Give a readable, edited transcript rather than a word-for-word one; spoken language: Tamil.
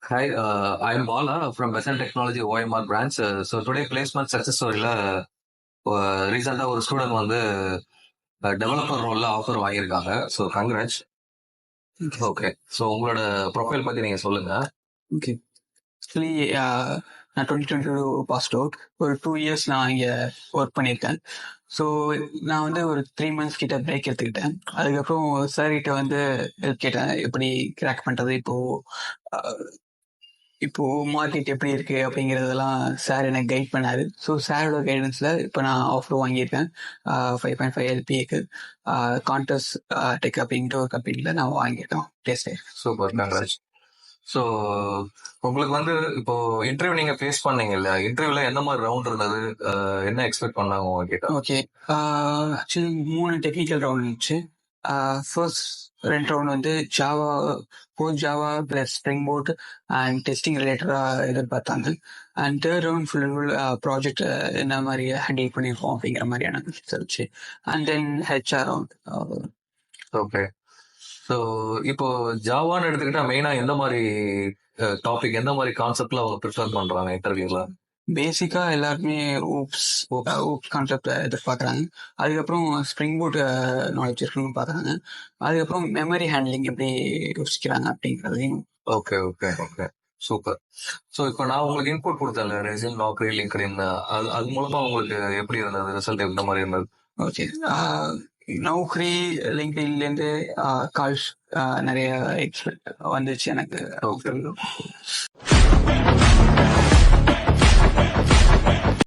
Hi, I'm Bala from Western Technology OMR branch. So today placement success storyல ரீசெண்டா ஒரு ஸ்டூடெண்ட் வந்து டெவலப்பர் ரோல்ல ஆஃபர் வாங்கியிருக்காங்க. So congrats. ஓகே. ஸோ உங்களோட ப்ரொஃபைல் பத்தி நீங்க சொல்லுங்க. ஓகே. ஆக்சுவலி நான் 2022 பாஸ்ட் அவுட். ஒரு 2 இயர்ஸ் நான் இங்கே ஒர்க் பண்ணியிருக்கேன். ஸோ நான் வந்து ஒரு 3 மந்த்ஸ் கிட்ட பிரேக் எடுத்துக்கிட்டேன். அதுக்கப்புறம் சார் கிட்ட வந்து ஹெல்ப் கேட்டேன், எப்படி கிராக் பண்ணுறது, இப்போ மார்க்கெட் எப்படி இருக்கு அப்படிங்கிறதெல்லாம் சார் எனக்கு கைட் பண்ணாரு. ஸோ சாரோட கைடன்ஸில் இப்போ நான் ஆஃபர் வாங்கியிருக்கேன். 5.5 எல்பிஏக்கு கான்டஸ் டெக் அப்படின்ட்டு ஒரு கம்பெனியில் நான் வாங்கியிருக்கேன். Taste super, congrats. ஸோ உங்களுக்கு வந்து இப்போ இன்டர்வியூ நீங்க ஃபேஸ் பண்ணீங்க இல்லையா? இன்டர்வியூல எந்த மாதிரி ரவுண்ட் இருந்தது? என்ன எக்ஸ்பெக்ட் பண்ணாங்க உங்ககிட்ட? ஓகே. ஆக்சுவலி 3 டெக்னிக்கல் ரவுண்ட் இருந்துச்சு. ஃபர்ஸ்ட் 2 ரவுண்ட் வந்து Java, post Java plus spring boot and testing ரிலேட்டடாக எதிர்பார்த்தாங்க. And third round full and full project என்ன மாதிரி ஹேண்டில் பண்ணியிருக்கோம் அப்படிங்கிற மாதிரியான இருந்துச்சு. And then HR round. Okay. So இப்போ ஜாவான்னு எடுத்துக்கிட்டா மெயினா எந்த மாதிரி டாபிக், எந்த மாதிரி கான்செப்ட்ல அவங்க ப்ரிஃபர் பண்றாங்க இன்டர்வியூல? பேசிக்கா எல்லாருமே ஊப்ஸ் கான்செப்ட் எதிர்பார்க்குறாங்க. அதுக்கப்புறம் ஸ்ப்ரிங் போர்ட் நாலேஜ் இருக்கணும்னு பார்க்குறாங்க. அதுக்கப்புறம் மெமரி ஹேண்ட்லிங் எப்படி யோசிக்கிறாங்க அப்படிங்கிறதையும். Okay okay okay, super. So இப்போ நான் உங்களுக்கு இன்புட் கொடுத்தேன்ல, ரெஸ்யூம், நாக்ரி, லிங்க்டின், அது மூலமா உங்களுக்கு எப்படி இருந்தது? ரிசல்ட் எந்த மாதிரி இருந்தது? ஓகே. நௌக்ரி, லிங்க்டின்லேருந்து கால்ஸ் நிறைய எக்ஸ்பெக்ட் வந்துச்சு எனக்கு.